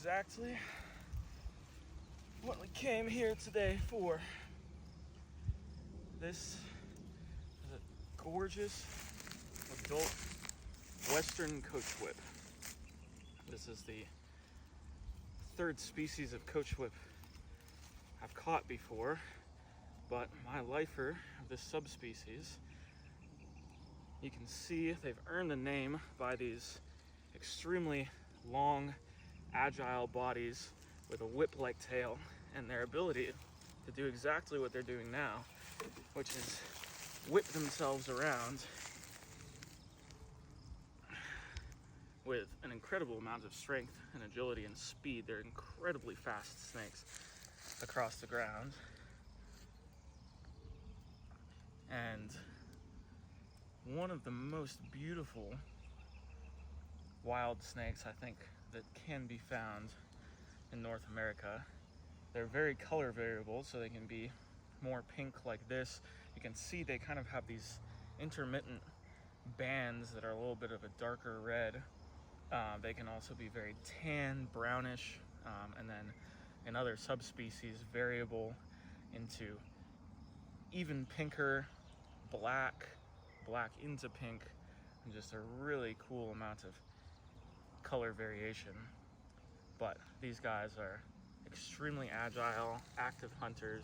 exactly what we came here today for. This is a gorgeous adult Western Coachwhip. This is the third species of Coachwhip I've caught before, but my lifer of this subspecies, you can see they've earned the name by these extremely long, agile bodies with a whip-like tail, and their ability to do exactly what they're doing now, which is whip themselves around with an incredible amount of strength and agility and speed. They're incredibly fast snakes across the ground. And one of the most beautiful wild snakes, I think, that can be found in North America. They're very color variable, so they can be more pink like this. You can see they kind of have these intermittent bands that are a little bit of a darker red. They can also be very tan, brownish, and then in other subspecies, variable into even pinker, black into pink, and just a really cool amount of color variation. But these guys are extremely agile, active hunters,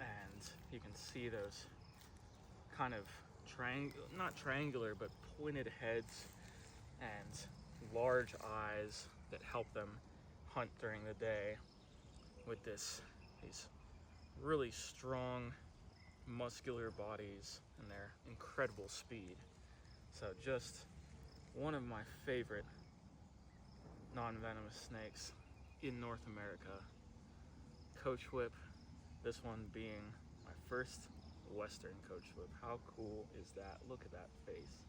and you can see those kind of not triangular, but pointed heads and large eyes that help them hunt during the day with these really strong, muscular bodies and their incredible speed. So just one of my favorite non-venomous snakes in North America. Coachwhip, this one being my first Western Coachwhip. How cool is that? Look at that face.